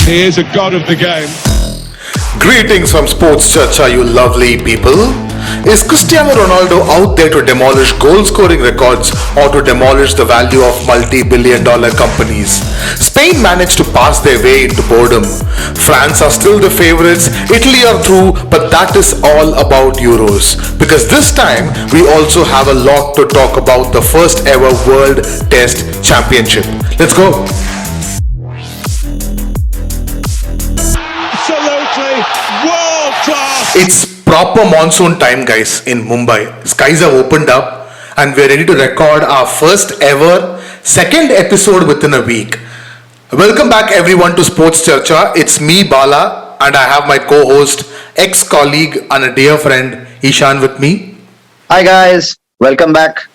He is a god of the game. Greetings from SportsCharcha, you lovely people. Is Cristiano Ronaldo out there to demolish goal-scoring records or to demolish the value of multi-billion-dollar companies? Spain managed to pass their way into boredom. France are still the favorites, Italy are through, but that is all about Euros. Because this time, we also have a lot to talk about the first ever World Test Championship. Let's go! World class! It's proper monsoon time, guys, in Mumbai. Skies have opened up and we're ready to record our first ever second episode within a week. Welcome back everyone to SportsCharcha. It's me, Bala, and I have my co-host, ex-colleague and a dear friend, Eeshaan with me. Hi guys, welcome back.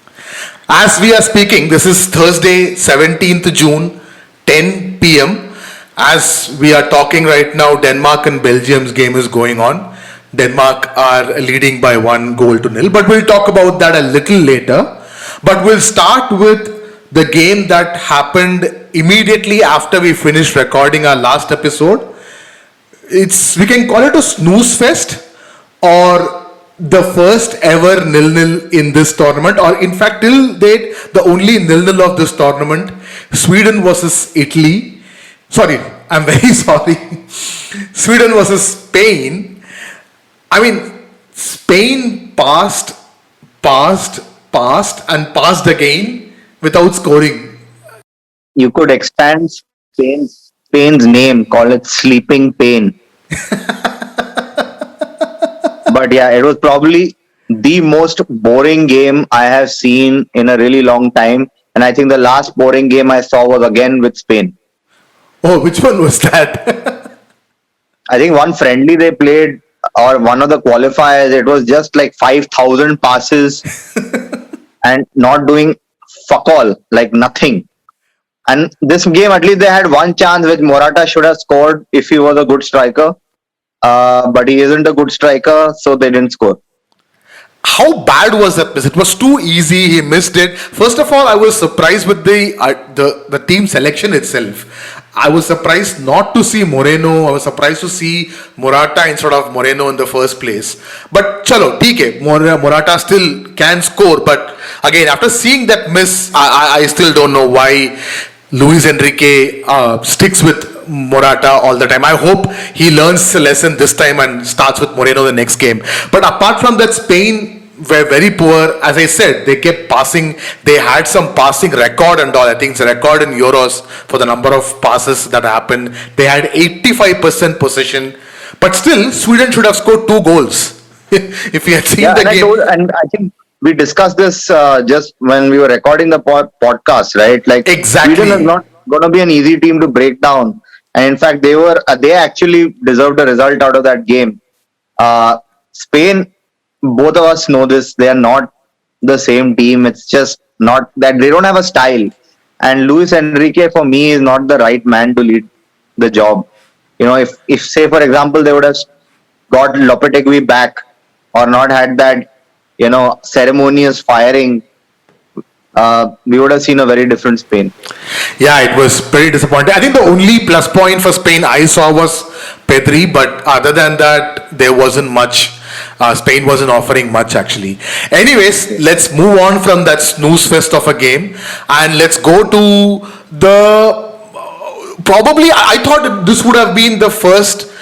As we are speaking, this is Thursday, 17th June, 10 p.m. As we are talking right now, Denmark and Belgium's game is going on. Denmark are leading by 1-0, but we'll talk about that a little later. But we'll start with the game that happened immediately after we finished recording our last episode. We can call it a snooze fest or the first ever 0-0 in this tournament, or in fact till date the only 0-0 of this tournament. Sweden versus Italy. Sorry, I'm very sorry. Sweden versus Spain. I mean, Spain passed and passed again without scoring. You could extend Spain's name, call it Sleeping Pain. But yeah, it was probably the most boring game I have seen in a really long time. And I think the last boring game I saw was again with Spain. Oh, which one was that? I think one friendly they played, or one of the qualifiers, it was just like 5,000 passes and not doing fuck all, like nothing. And this game, at least they had one chance which Morata should have scored if he was a good striker. But he isn't a good striker, so they didn't score. How bad was that miss? It was too easy. He missed it. First of all, I was surprised with the team selection itself. I was surprised not to see Moreno. I was surprised to see Morata instead of Moreno in the first place. But chalo, TK, Morata still can score. But again, after seeing that miss, I still don't know why Luis Enrique sticks with Morata all the time. I hope he learns the lesson this time and starts with Moreno the next game. But apart from that, Spain were very poor. As I said, they kept passing. They had some passing record and all. I think it's a record in Euros for the number of passes that happened. They had 85% possession. But still, Sweden should have scored 2 goals if you had seen the game. And I think we discussed this just when we were recording the podcast, right? Like, exactly. Sweden is not going to be an easy team to break down. And in fact, they actually deserved a result out of that game. Spain, both of us know this, they are not the same team. It's just not that they don't have a style. And Luis Enrique, for me, is not the right man to lead the job. You know, if say, for example, they would have got Lopetegui back or not had that, ceremonious firing, we would have seen a very different Spain. Yeah, it was pretty disappointing. I think the only plus point for Spain I saw was Pedri, but other than that, there wasn't much. Spain wasn't offering much actually. Anyways, let's move on from that snooze fest of a game and let's go to probably I thought this would have been the first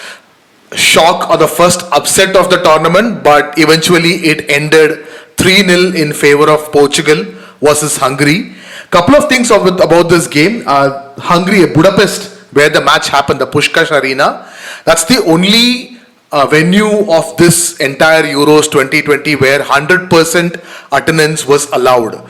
shock or the first upset of the tournament, but eventually it ended 3-0 in favor of Portugal versus Hungary. Couple of things about this game. Hungary, Budapest, where the match happened, the Puskás Arena, that's the only venue of this entire Euros 2020 where 100% attendance was allowed.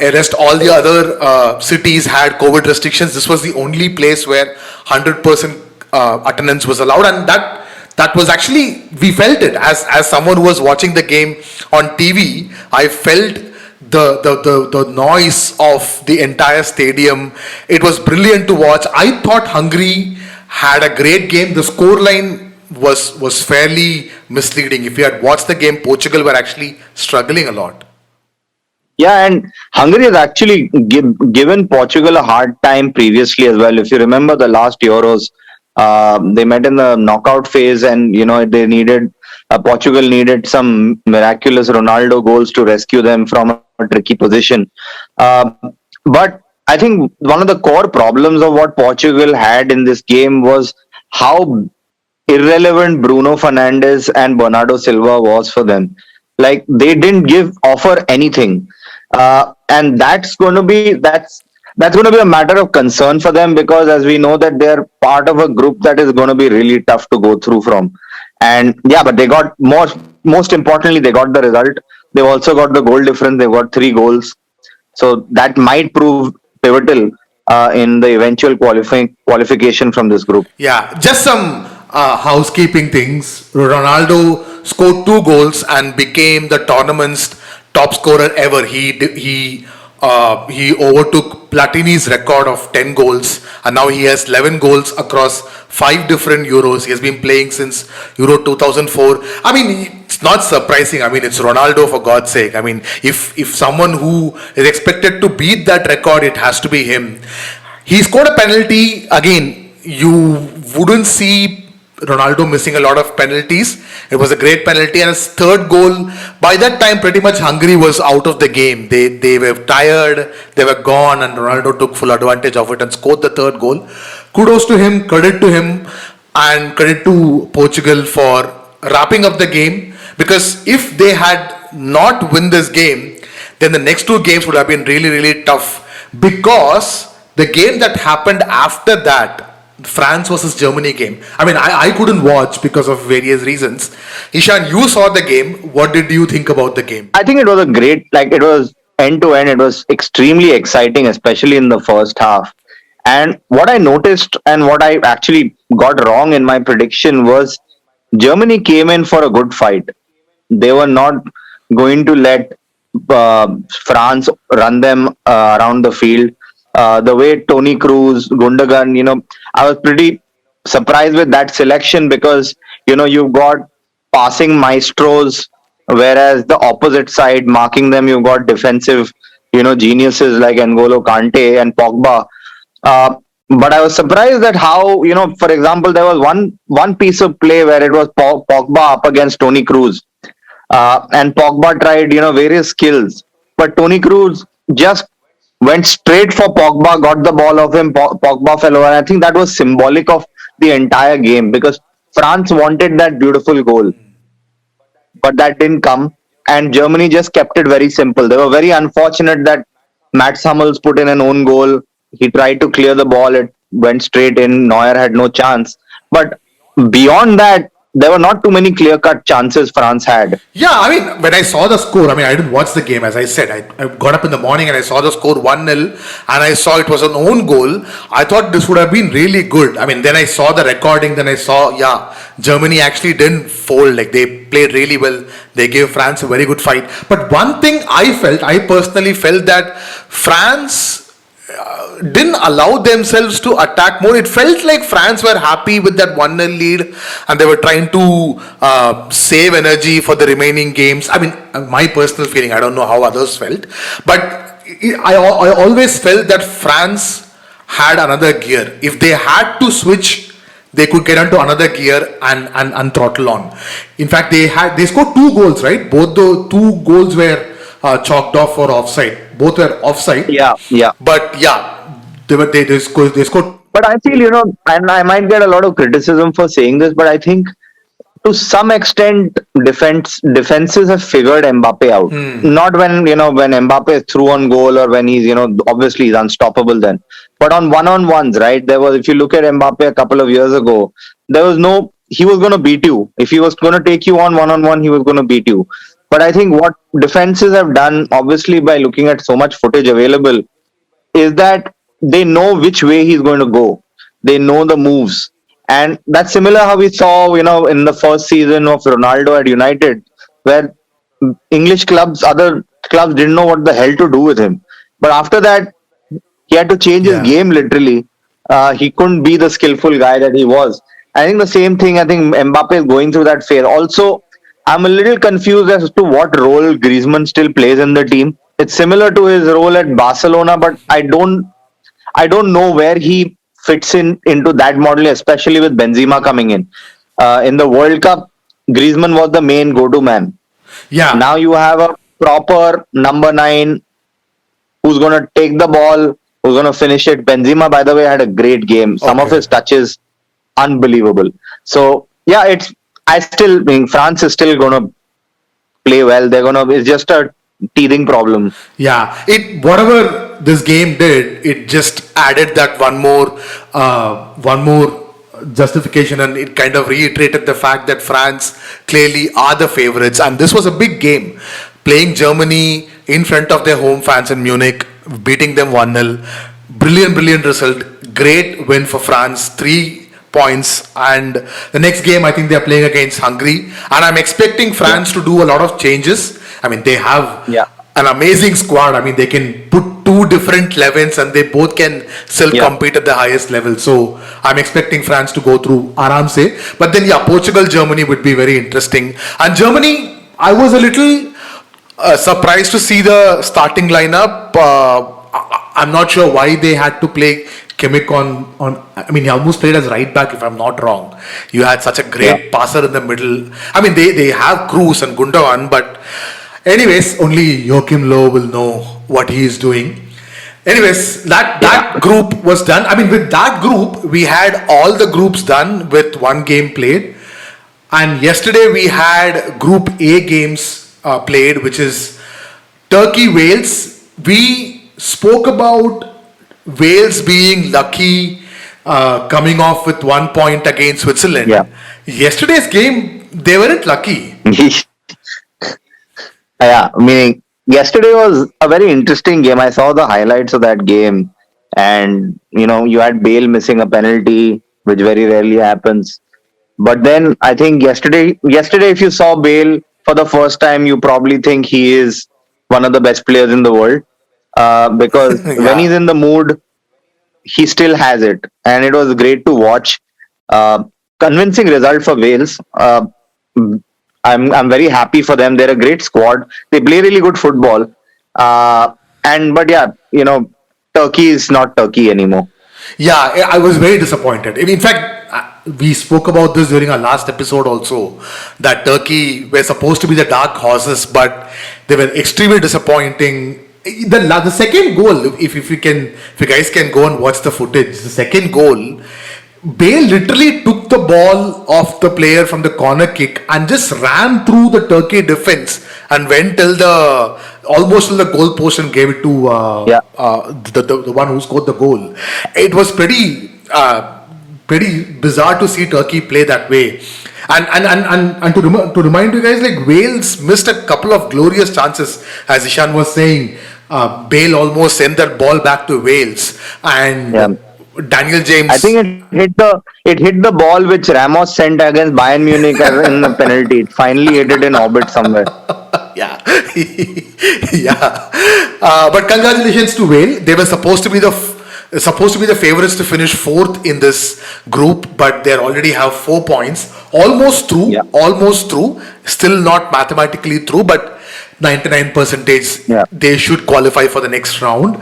Rest all the other cities had COVID restrictions. This was the only place where 100% attendance was allowed, and that was actually, we felt it as someone who was watching the game on TV. I felt the noise of the entire stadium. It was brilliant to watch. I thought Hungary had a great game. The scoreline was fairly misleading. If you had watched the game, Portugal were actually struggling a lot. Yeah, and Hungary has actually given Portugal a hard time previously as well. If you remember the last Euros, They met in the knockout phase, and they needed Portugal needed some miraculous Ronaldo goals to rescue them from a tricky position. But I think one of the core problems of what Portugal had in this game was how irrelevant Bruno Fernandes and Bernardo Silva was for them. Like they didn't give offer anything, and that's going to be a matter of concern for them, because as we know that they're part of a group that is going to be really tough to go through from. And yeah, but they got most importantly they got the result. They've also got the goal difference. They've got 3 goals, so that might prove pivotal in the eventual qualification from this group. Yeah, just some housekeeping things. Ronaldo scored 2 goals and became the tournament's top scorer ever. He overtook Platini's record of 10 goals, and now he has 11 goals across 5 different Euros. He has been playing since Euro 2004. I mean, it's not surprising. I mean, it's Ronaldo, for God's sake. I mean, if someone who is expected to beat that record, it has to be him. He scored a penalty. Again, you wouldn't see Ronaldo missing a lot of penalties. It was a great penalty, and his third goal. By that time, pretty much Hungary was out of the game. They were tired, they were gone, and Ronaldo took full advantage of it and scored the third goal. Kudos to him, credit to him, and credit to Portugal for wrapping up the game. Because if they had not win this game, then the next 2 games would have been really, really tough. Because the game that happened after that, France versus Germany game, I mean, I couldn't watch because of various reasons. Eeshaan, you saw the game. What did you think about the game? I think it was a great, like it was end to end. It was extremely exciting, especially in the first half. And what I noticed and what I actually got wrong in my prediction was Germany came in for a good fight. They were not going to let France run them around the field. The way Tony Cruz, Gundogan, I was pretty surprised with that selection, because you've got passing maestros, whereas the opposite side marking them, you've got defensive geniuses like N'Golo Kante and Pogba. But I was surprised at how, for example, there was one piece of play where it was Pogba up against Tony Cruz, and Pogba tried various skills, but Tony Cruz just went straight for Pogba, got the ball off him. Pogba fell over, and I think that was symbolic of the entire game, because France wanted that beautiful goal, but that didn't come, and Germany just kept it very simple. They were very unfortunate that Mats Hummels put in an own goal. He tried to clear the ball, it went straight in. Neuer had no chance, but beyond that, there were not too many clear-cut chances France had. Yeah, I mean, when I saw the score, I mean, I didn't watch the game, as I said. I got up in the morning and I saw the score 1-0, and I saw it was an own goal. I thought this would have been really good. I mean, then I saw the recording, then I saw, yeah, Germany actually didn't fold. Like, they played really well. They gave France a very good fight. But one thing I personally felt that France didn't allow themselves to attack more. It felt like France were happy with that 1-0 lead, and they were trying to save energy for the remaining games. I mean, my personal feeling, I don't know how others felt, but I always felt that France had another gear. If they had to switch, they could get into another gear and throttle on. In fact, they scored 2 goals, right? Both the 2 goals were chalked off for offside. Both were offside. Yeah. But yeah, they scored. But I feel, and I might get a lot of criticism for saying this, but I think to some extent defenses have figured Mbappe out. Not when when Mbappe is through on goal, or when he's obviously he's unstoppable then. But on one-on-ones, right? There was, if you look at Mbappe a couple of years ago, there was he was going to beat you. If he was going to take you on one-on-one, he was going to beat you. But I think what defenses have done, obviously by looking at so much footage available, is that they know which way he's going to go. They know the moves. And that's similar how we saw, in the first season of Ronaldo at United, where English clubs, other clubs didn't know what the hell to do with him. But after that, he had to change his game literally. He couldn't be the skillful guy that he was. I think the same thing, I think Mbappe is going through that phase. Also, I'm a little confused as to what role Griezmann still plays in the team. It's similar to his role at Barcelona, but I don't know where he fits into that model, especially with Benzema coming in. In the World Cup, Griezmann was the main go-to man. Yeah. Now you have a proper number 9 who's going to take the ball, who's going to finish it. Benzema, by the way, had a great game. Some of his touches, unbelievable. So yeah, I still think France is still going to play well. It's just a teething problem. Yeah, whatever this game did, it just added that one more justification, and it kind of reiterated the fact that France clearly are the favorites, and this was a big game, playing Germany in front of their home fans in Munich, beating them 1-0. Brilliant result, great win for France, 3 points. And the next game, I think they're playing against Hungary, and I'm expecting France to do a lot of changes. I mean, they have an amazing squad. I mean, they can put 2 different 11s and they both can still compete at the highest level. So I'm expecting France to go through aram se. But then Portugal, Germany would be very interesting. And Germany, I was a little surprised to see the starting lineup. I'm not sure why they had to play Kimmich on. I mean, he almost played as right back, if I'm not wrong. You had such a great passer in the middle. I mean, they have Kroos and Gundogan, but anyways, only Joachim Low will know what he is doing. Anyways, that group was done. I mean, with that group, we had all the groups done with one game played. And yesterday we had Group A games played, which is Turkey-Wales. We spoke about Wales being lucky, coming off with 1 point against Switzerland. Yesterday's game, they weren't lucky. Meaning yesterday was a very interesting game. I saw the highlights of that game, and you had Bale missing a penalty, which very rarely happens. But then I think yesterday, if you saw Bale for the first time, you probably think he is one of the best players in the world, because when he's in the mood, he still has it, and it was great to watch. Convincing result for Wales. I'm very happy for them. They're a great squad. They play really good football. Turkey is not Turkey anymore. Yeah, I was very disappointed. In fact, we spoke about this during our last episode also, that Turkey were supposed to be the dark horses, but they were extremely disappointing. The second goal, if you guys can go and watch the footage, the second goal, Bale literally took the ball off the player from the corner kick and just ran through the Turkey defense and went almost till the goal post and gave it to the one who scored the goal. It was pretty bizarre to see Turkey play that way. And to remind you guys, like, Wales missed a couple of glorious chances, as Eeshaan was saying. Bale almost sent that ball back to Wales, and Daniel James. I think it hit the ball which Ramos sent against Bayern Munich in the penalty. It finally hit it in orbit somewhere. Yeah. But congratulations to Wales. They were supposed to be the favorites to finish 4th in this group, but they already have 4 points. Almost through. Still not mathematically through, but 99%. They should qualify for the next round,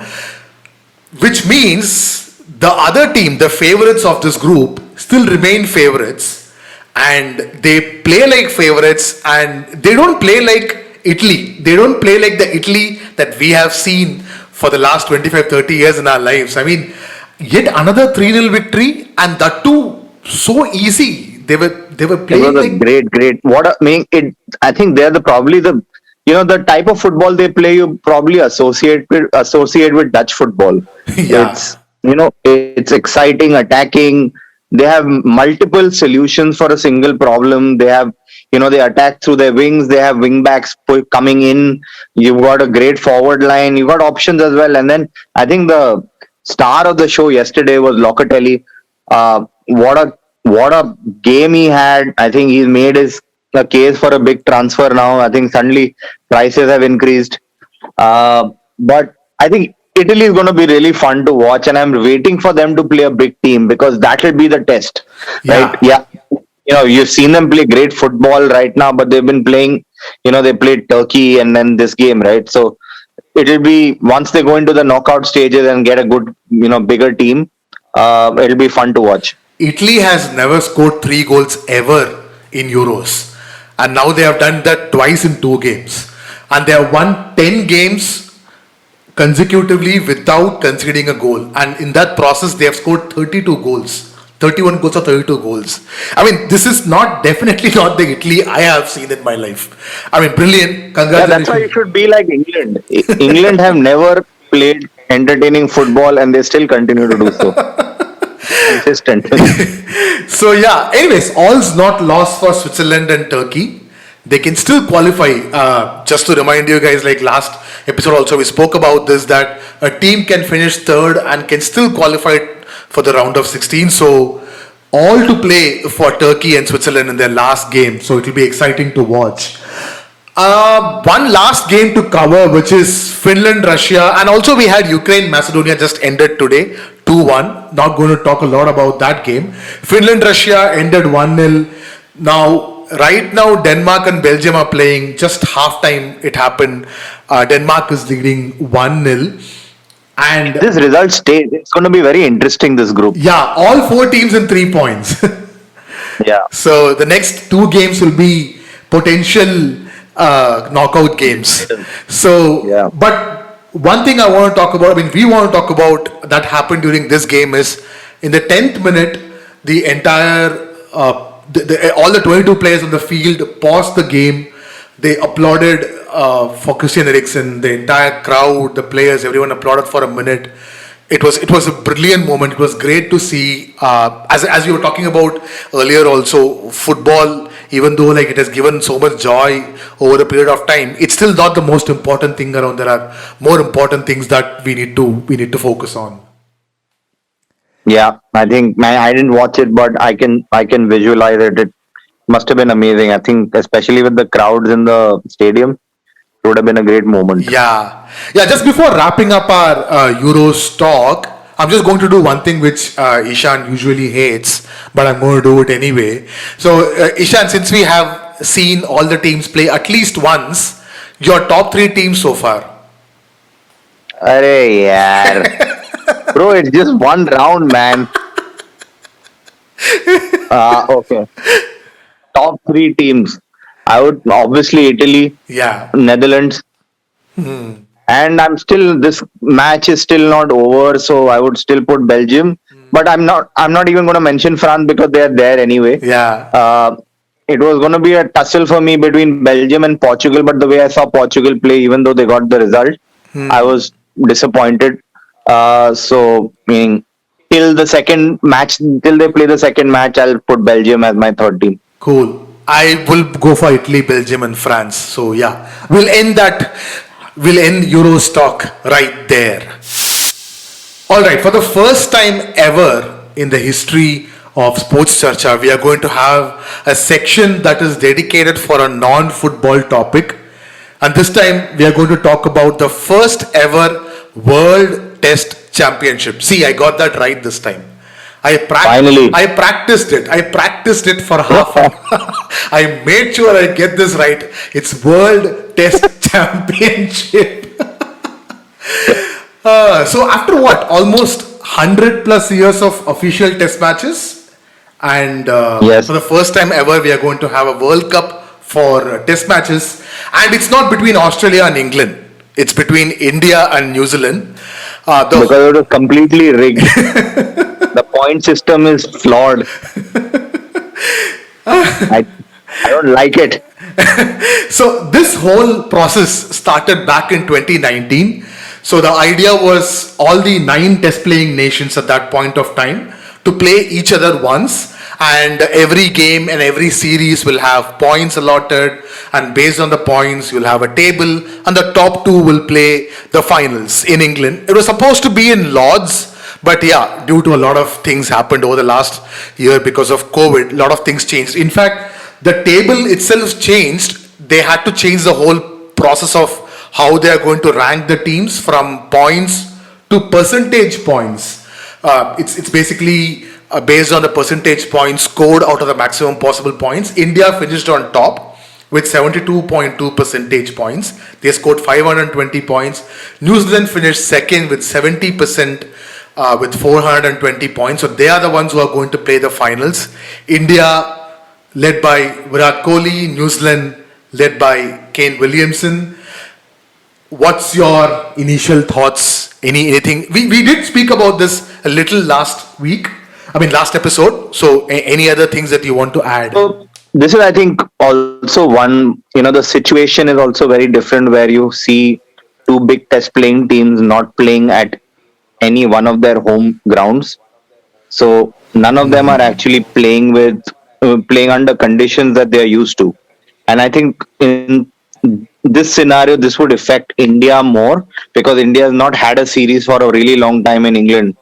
which means the other team, the favorites of this group, still remain favorites, and they play like favorites, and they don't play like Italy. They don't play like the Italy that we have seen for the last 25-30 years in our lives. I mean, yet another 3-0 victory, and that too so easy. They were playing. It was a great. I think they're the type of football they play. You probably associate with Dutch football. It's exciting, attacking. They have multiple solutions for a single problem. They have, they attack through their wings. They have wing backs coming in. You've got a great forward line. You've got options as well. And then I think the star of the show yesterday was Locatelli. What a game he had. I think he's made a case for a big transfer now. I think suddenly prices have increased. But I think Italy is going to be really fun to watch, and I'm waiting for them to play a big team, because that will be the test, right? You've seen them play great football right now, but they've been playing, they played Turkey and then this game, right? So it'll be, once they go into the knockout stages and get a good, bigger team, it'll be fun to watch. Italy has never scored 3 goals ever in Euros. And now they have done that twice in 2 games. And they have won 10 games consecutively without conceding a goal. And in that process, they have scored 32 goals. 31 goals or 32 goals. I mean, this is definitely not the Italy I have seen in my life. I mean, brilliant. Yeah, Congratulations. that's why you should be like England. England have never played entertaining football and they still continue to do so. Consistent. So yeah, anyways, all's not lost for Switzerland and Turkey. They can still qualify. Just to remind you guys, like last episode also we spoke about this, that a team can finish third and can still qualify for the round of 16. So all to play for Turkey and Switzerland in their last game. So it will be exciting to watch. One last game to cover, which is Finland, Russia, and also we had Ukraine, Macedonia just ended today, 2-1. Not going to talk a lot about that game. Finland, Russia ended 1-0. Now, right now, Denmark and Belgium are playing. Just half-time it happened. Denmark is leading 1-0. And This result stays. It's going to be very interesting, this group. yeah, all 4 teams in 3 points. Yeah. So the next 2 games will be potential knockout games. So, Yeah. but one thing I want to talk about, I mean, we want to talk about that happened during this game is in the 10th minute, the entire, all the 22 players on the field paused the game. They applauded for Christian Eriksen. The entire crowd, the players, everyone applauded for a minute. It was a brilliant moment. It was great to see. As you were talking about earlier, also football, even though like it has given so much joy over a period of time, it's still not the most important thing around. There are more important things that we need to focus on. Yeah, I think I didn't watch it, but I can visualize it. It must have been amazing. I think, especially with the crowds in the stadium, it would have been a great moment. Yeah. Just before wrapping up our Euros talk, I'm just going to do one thing which Eeshaan usually hates, but I'm going to do it anyway. So, Eeshaan, since we have seen all the teams play at least once, your top 3 teams so far. Arey yaar. Bro, it's just one round, man. Okay. Top 3 teams. I would obviously Italy, Yeah. Netherlands, and this match is still not over, so I would still put Belgium. But I'm not even going to mention France because they are there anyway. Yeah. It was going to be a tussle for me between Belgium and Portugal, but the way I saw Portugal play, even though they got the result, I was disappointed. So, meaning till they play the second match, I'll put Belgium as my third team. Cool. I will go for Italy, Belgium, and France. So yeah, we'll end Euros talk right there. All right. For the first time ever in the history of SportsCharcha, we are going to have a section that is dedicated for a non-football topic, and this time we are going to talk about the first ever World Test Championship. See, I got that right this time. Finally. I practiced it. I practiced it for half an hour. I made sure I get this right. It's World Test Championship. So after what? Almost 100 plus years of official test matches. And Yes. for the first time ever, we are going to have a World Cup for test matches. And it's not between Australia and England. It's between India and New Zealand. Because it was completely rigged. The point system is flawed. I don't like it. So this whole process started back in 2019. So the idea was all the 9 test playing nations at that point of time to play each other once, and every game and every series will have points allotted, and based on the points you'll have a table, and the top 2 will play the finals in England. It was supposed to be in Lords, but yeah, due to a lot of things happened over the last year because of COVID, a lot of things changed. In fact, the table itself changed. They had to change the whole process of how they are going to rank the teams from points to percentage points. It's basically based on the percentage points scored out of the maximum possible points. India finished on top with 72.2 percentage points. They scored 520 points. New Zealand finished second with 70% with 420 points. So they are the ones who are going to play the finals. India, led by Virat Kohli, New Zealand, led by Kane Williamson. What's your initial thoughts? Anything? We did speak about this a little last week. I mean, last episode. So, any other things that you want to add? So this is, I think, also one. The situation is also very different where you see two big test playing teams not playing at any one of their home grounds. So none of them are actually playing under conditions that they are used to. And I think in this scenario, this would affect India more because India has not had a series for a really long time in England,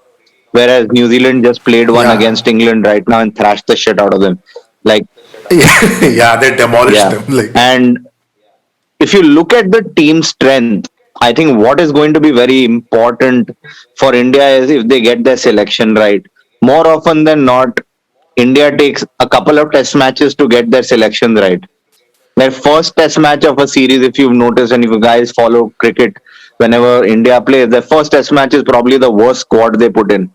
whereas New Zealand just played one Yeah. against England right now and thrashed the shit out of them. Like, Yeah, they demolished yeah. them. Like, And if you look at the team strength, I think what is going to be very important for India is if they get their selection right. More often than not, India takes a couple of test matches to get their selections right. Their first test match of a series, if you've noticed and if you guys follow cricket, whenever India plays, their first test match is probably the worst squad they put in,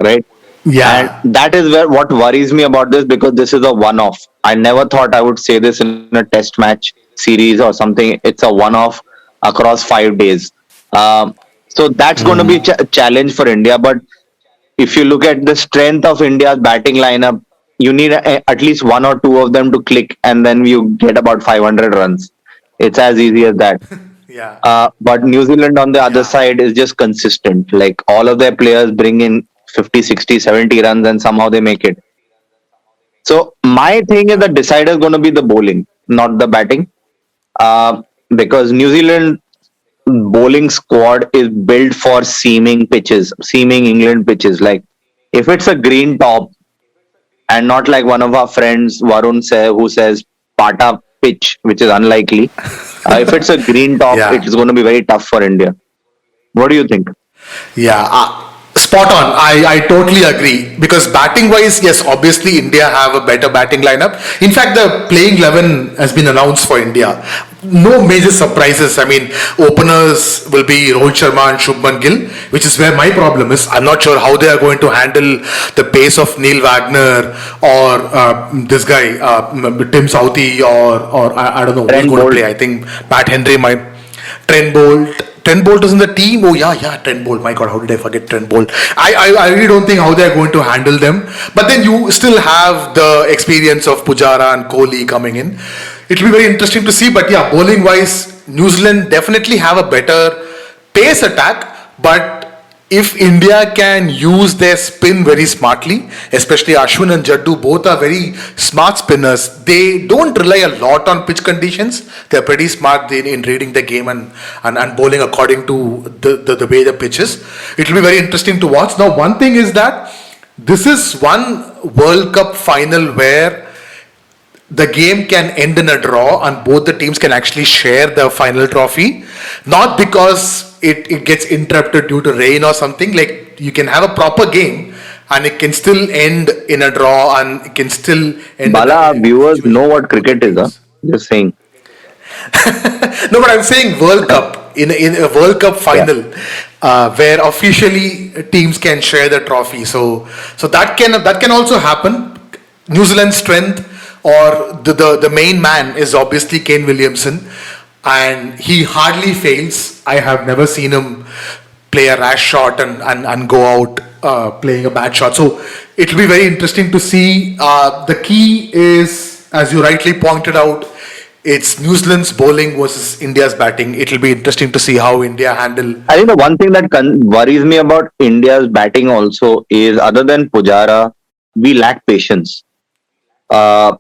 right? And yeah, that is where what worries me about this because this is a one-off. I never thought I would say this in a test match series or something. It's a one-off across 5 days. So that's going to be a challenge for India. But if you look at the strength of India's batting lineup, you need at least one or two of them to click, and then you get about 500 runs. It's as easy as that. yeah, But New Zealand on the other yeah, side is just consistent. Like all of their players bring in 50, 60, 70 runs and somehow they make it. So my thing is the decider is going to be the bowling, not the batting. Uh, because New Zealand bowling squad is built for seaming England pitches. Like if it's a green top and not like one of our friends Varun who says Pata pitch, which is unlikely. If it's a green top, yeah. it's going to be very tough for India. What do you think? Yeah, spot on. I totally agree because batting wise, yes, obviously India have a better batting lineup. In fact, the playing 11 has been announced for India. No major surprises. I mean, openers will be Rohit Sharma and Shubman Gill, which is where my problem is. I'm not sure how they are going to handle the pace of Neil Wagner or this guy Tim Southey or I don't know who's Trent going to Bolt. play. I think Pat Henry might. Trent Bolt. Trent Bolt is in the team. Oh yeah, Trent Bolt. My God, how did I forget Trent Bolt? I really don't think how they are going to handle them. But then you still have the experience of Pujara and Kohli coming in. It'll be very interesting to see. But yeah, bowling wise, New Zealand definitely have a better pace attack. But if India can use their spin very smartly, especially Ashwin and Jaddu, both are very smart spinners. They don't rely a lot on pitch conditions. They're pretty smart in reading the game and bowling according to the way the pitch is. It will be very interesting to watch. Now, one thing is that this is one World Cup final where the game can end in a draw and both the teams can actually share the final trophy, not because it gets interrupted due to rain or something. Like you can have a proper game and it can still end in a draw and it can still end Bala, our in viewers eventually know both what cricket is, huh? teams. Just saying. No, but I'm saying World Cup in a World Cup Yeah. final where officially teams can share the trophy. So that can also happen. New Zealand's strength or the main man is obviously Kane Williamson, and he hardly fails. I have never seen him play a rash shot and go out playing a bad shot. So it'll be very interesting to see. The key is, as you rightly pointed out, it's New Zealand's bowling versus India's batting. It'll be interesting to see how India handle. I think the one thing that worries me about India's batting also is other than Pujara, we lack patience. Uh,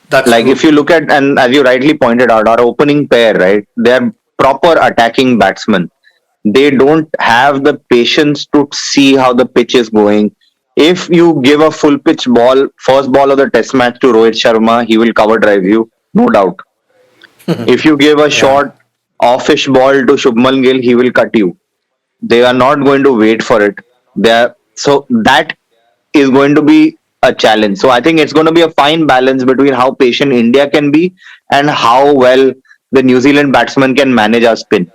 That's like true. if you look at, and as you rightly pointed out, our opening pair, right? They're proper attacking batsmen. They don't have the patience to see how the pitch is going. If you give a full pitch ball, first ball of the test match to Rohit Sharma, he will cover drive you, no doubt. If you give a Yeah. short offish ball to Shubman Gill, he will cut you. They are not going to wait for it. So that is going to be a challenge. So I think it's going to be a fine balance between how patient India can be and how well the New Zealand batsman can manage our spin.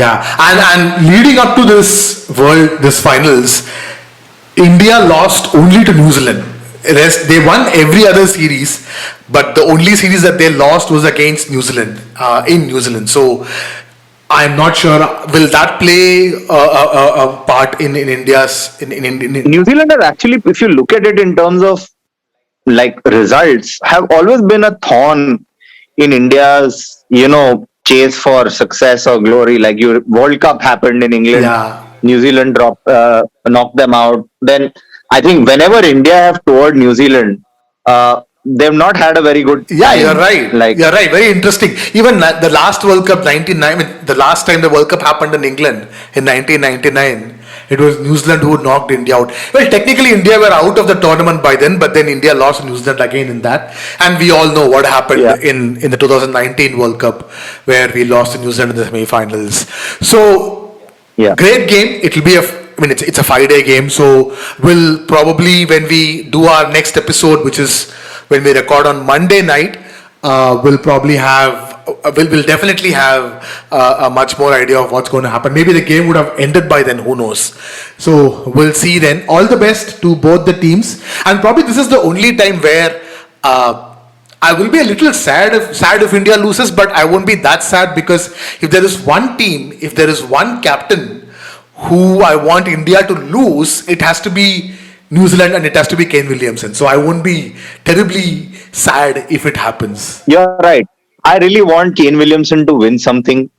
Yeah, and leading up to this finals, India lost only to New Zealand. Rest they won every other series, but the only series that they lost was against New Zealand in New Zealand. So I'm not sure will that play a part in India's in New Zealand has actually, if you look at it in terms of like results, have always been a thorn in India's, chase for success or glory. Like your World Cup happened in England, yeah. New Zealand knocked them out. Then I think whenever India have toured New Zealand, they've not had a very good Yeah, you're time. right. Like, You're right. Very interesting. Even the last World Cup, 99, I mean, the last time the World Cup happened in England in 1999, it was New Zealand who knocked India out. Well, technically, India were out of the tournament by then, but then India lost to New Zealand again in that. And we all know what happened yeah, in the 2019 World Cup, where we lost to New Zealand in the semi-finals. So, yeah, great game. It'll be I mean, it's a 5-day game. So we'll probably, when we do our next episode, which is when we record on Monday night, we'll probably have, we'll definitely have a much more idea of what's going to happen. Maybe the game would have ended by then. Who knows? So we'll see then. All the best to both the teams. And probably this is the only time where I will be a little sad if India loses, but I won't be that sad because if there is one team, if there is one captain who I want India to lose, it has to be New Zealand and it has to be Kane Williamson. So I won't be terribly sad if it happens. you're right. I really want Kane Williamson to win something.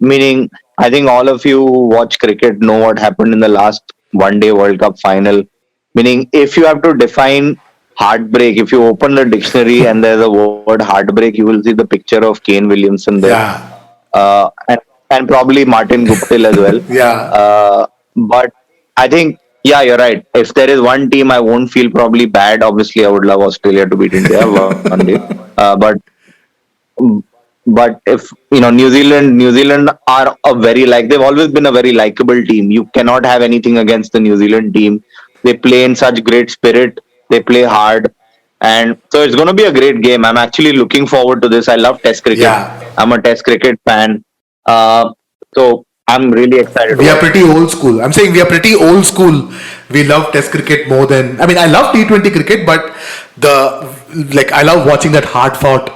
Meaning, I think all of you who watch cricket know what happened in the last one day World Cup final. Meaning, if you have to define heartbreak, if you open the dictionary and there's a word heartbreak, you will see the picture of Kane Williamson there. Yeah, Uh, and, and probably Martin Guptill as well. yeah, But I think, yeah, you're right. If there is one team I won't feel probably bad, obviously I would love Australia to beat India one day. But if New Zealand are a very they've always been a very likable team. You cannot have anything against the New Zealand team. They play in such great spirit. They play hard, and so it's going to be a great game. I'm actually looking forward to this. I love Test cricket. yeah. I'm a Test cricket fan, so I'm really excited. To We are watch. pretty old school. I'm saying we are pretty old school. We love Test cricket more than, I mean, I love T20 cricket, but I love watching that hard fought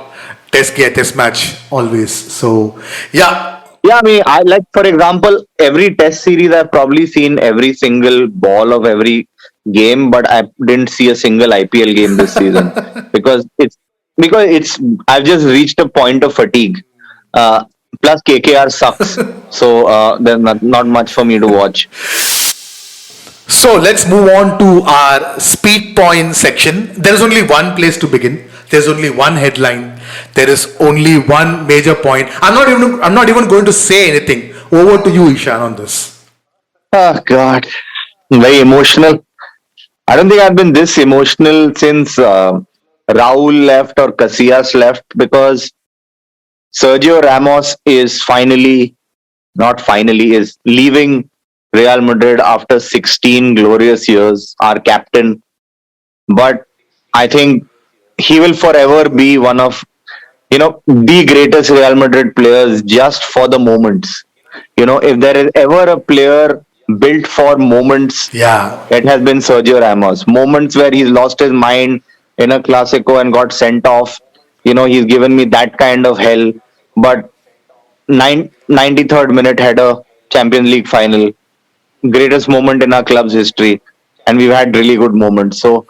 Test match always. So yeah, Yeah, I mean, I like, for example, every Test series I've probably seen every single ball of every game, but I didn't see a single IPL game this season because it's I've just reached a point of fatigue. Plus, KKR sucks, so there's not much for me to watch. so let's move on to our speed point section. There is only one place to begin. There's only one headline. There is only one major point. I'm not even going to say anything. Over to you, Eeshaan, on this. Oh God, very emotional. I don't think I've been this emotional since Raul left or Casillas left because Sergio Ramos is is leaving Real Madrid after 16 glorious years, our captain. But I think he will forever be one of, the greatest Real Madrid players just for the moments. If there is ever a player built for moments, Yeah, it has been Sergio Ramos. Moments where he's lost his mind in a Clasico and got sent off. He's given me that kind of hell. But 93rd minute header, Champions League final, greatest moment in our club's history. And we've had really good moments. So,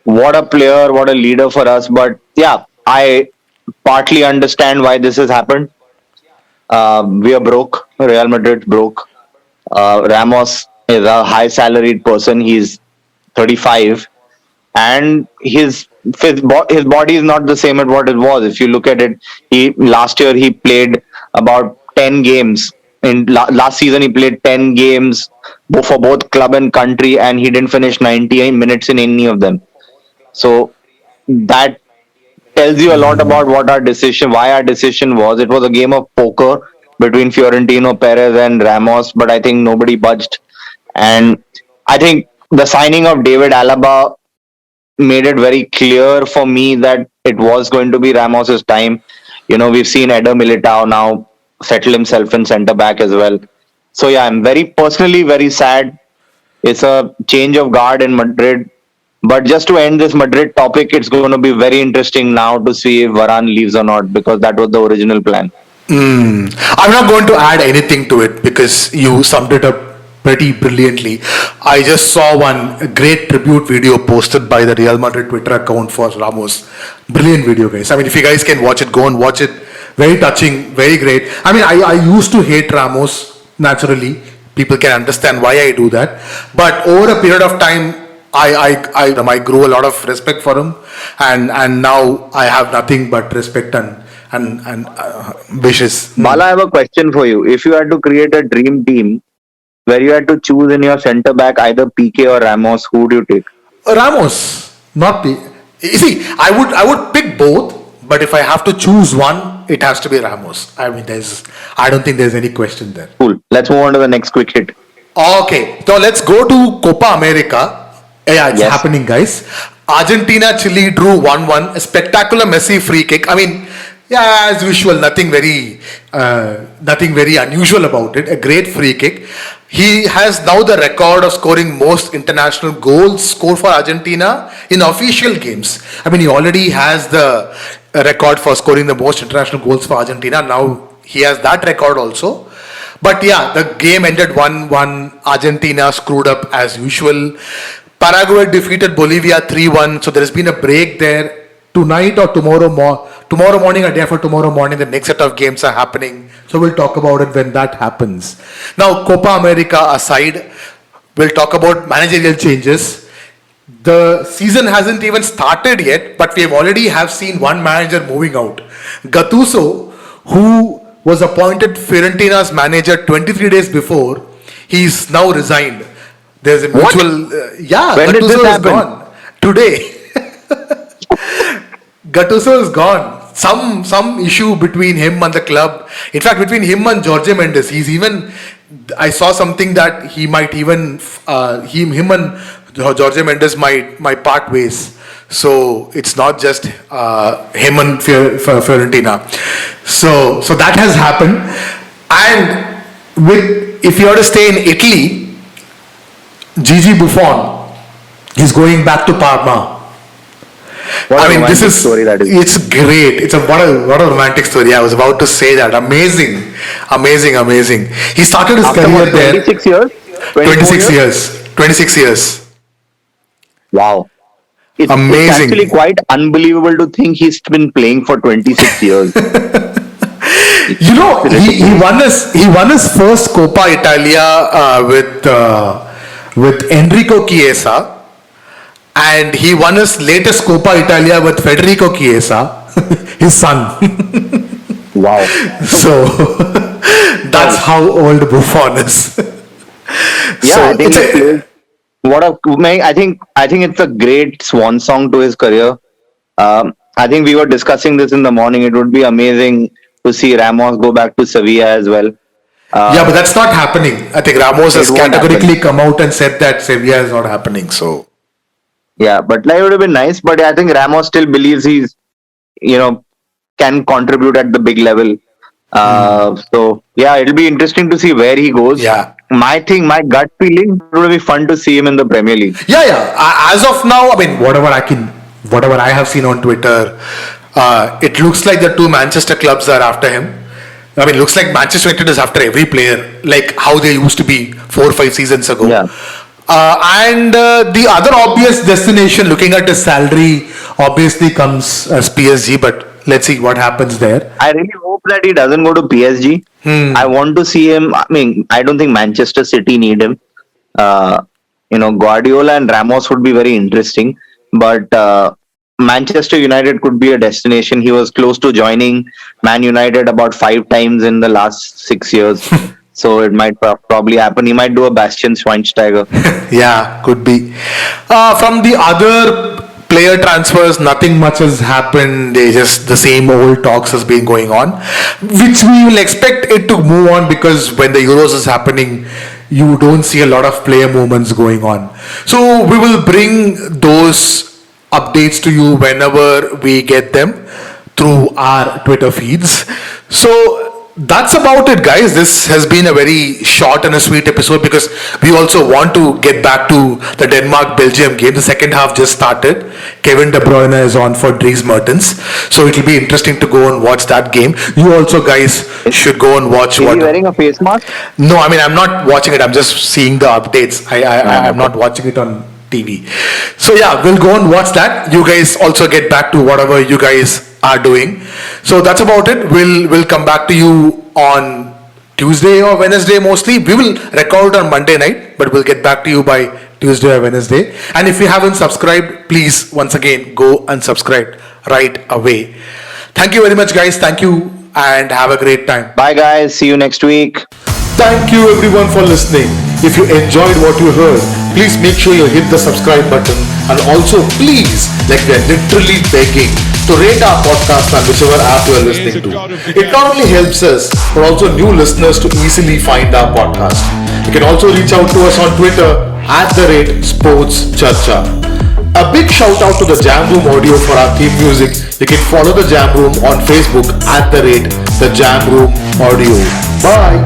what a player, what a leader for us. But yeah, I partly understand why this has happened. We are broke. Real Madrid broke. Ramos is a high salaried person. He's 35, and his body is not the same as what it was. If you look at it, he last year he played about 10 games. In last season, he played 10 games for both club and country, and he didn't finish 90 minutes in any of them. So that tells you a lot about why our decision was. It was a game of poker between Fiorentino Perez and Ramos, but I think nobody budged. And I think the signing of David Alaba made it very clear for me that it was going to be Ramos's time. We've seen Eder Militao now. settle himself in centre back as well. So yeah, I'm very personally very sad. It's a change of guard in Madrid. But just to end this Madrid topic, it's going to be very interesting now to see if Varane leaves or not, because that was the original plan. I'm not going to add anything to it because you summed it up pretty brilliantly. I just saw one great tribute video posted by the Real Madrid Twitter account for Ramos. Brilliant video, guys. I mean, if you guys can watch it, go and watch it. Very touching, very great. I mean, I used to hate Ramos naturally. People can understand why I do that. But over a period of time, I grew a lot of respect for him, and now I have nothing but respect and wishes. Bala, I have a question for you. If you had to create a dream team where you had to choose in your centre back either PK or Ramos, who would you take? Ramos, not the. You see, I would pick both, but if I have to choose one, it has to be Ramos. I mean, I don't think there's any question there. Cool. Let's move on to the next quick hit. Okay, so let's go to Copa America. Yeah, it's happening, guys. Argentina Chile drew 1-1. A spectacular Messi free kick. I mean, yeah, as usual, nothing very unusual about it. A great free kick. He has now the record of scoring most international goals scored for Argentina in official games. I mean, he already has the record for scoring the most international goals for Argentina. Now he has that record also. But yeah, the game ended 1-1. Argentina screwed up as usual. Paraguay defeated Bolivia 3-1. So there has been a break there. Tonight or tomorrow morning or day after tomorrow morning, the next set of games are happening. So we'll talk about it when that happens. Now, Copa America aside, we'll talk about managerial changes. The season hasn't even started yet, but we have already seen one manager moving out. Gattuso, who was appointed Fiorentina's manager 23 days before, he's now resigned. There's a mutual... When did this Gattuso is happen? gone. Today. Gattuso is gone. Some issue between him and the club. In fact, between him and Jorge Mendes. I saw something that he might even... him and Jorge Mendes might part ways. So it's not just him and Fiorentina. So that has happened. And if you are to stay in Italy, Gigi Buffon is going back to Parma. This is story that is. It's great. It's what a romantic story. I was about to say that. Amazing. He started his career there. 26 years? 26 years. Wow. It's Amazing. actually quite unbelievable to think he's been playing for 26 years. He won his first Coppa Italia with Enrico Chiesa. And he won his latest Coppa Italia with Federico Chiesa, his son. Wow. So that's how old Buffon is. Yeah, I think it's a great swan song to his career. I think we were discussing this in the morning. It would be amazing to see Ramos go back to Sevilla as well. But that's not happening. I think Ramos has categorically come out and said that Sevilla is not happening. So. Yeah, but it would have been nice. But I think Ramos still believes he's, can contribute at the big level. So yeah, it'll be interesting to see where he goes. Yeah. My gut feeling, it would be fun to see him in the Premier League. Yeah. As of now, I mean, whatever I have seen on Twitter, it looks like the two Manchester clubs are after him. I mean, it looks like Manchester United is after every player, like how they used to be 4 or 5 seasons ago. Yeah. And the other obvious destination, looking at his salary, obviously comes as PSG, but let's see what happens there. I really hope that he doesn't go to PSG. I want to see him. I mean, I don't think Manchester City need him. Guardiola and Ramos would be very interesting, but Manchester United could be a destination. He was close to joining Man United about 5 times in the last 6 years. So it might probably happen. He might do a Bastian Schweinsteiger. Yeah, could be. From the other player transfers, nothing much has happened. They just the same old talks has been going on, which we will expect it to move on because when the Euros is happening, you don't see a lot of player movements going on. So we will bring those updates to you whenever we get them through our Twitter feeds. So that's about it, guys. This has been a very short and a sweet episode because we also want to get back to the Denmark Belgium game. The second half just started. Kevin De Bruyne is on for Dries Mertens, so it'll be interesting to go and watch that game. You also, guys, should go and watch. Is he wearing a face mask? No, I mean, I'm not watching it. I'm just seeing the updates. I'm not watching it on TV. So yeah, we'll go and watch that. You guys also get back to whatever you guys are doing. So that's about it. We'll come back to you on Tuesday or Wednesday mostly. We will record on Monday night, but we'll get back to you by Tuesday or Wednesday. And if you haven't subscribed, please once again go and subscribe right away. Thank you very much, guys. Thank you and have a great time. Bye, guys. See you next week. Thank you everyone for listening. If you enjoyed what you heard, please make sure you hit the subscribe button, and also please, like we are literally begging, to rate our podcast on whichever app you are listening to. It not only helps us, but also new listeners to easily find our podcast. You can also reach out to us on Twitter @SportsCharcha. A big shout out to the Jam Room Audio for our theme music. You can follow the Jam Room on Facebook @the Jam Room Audio. Bye.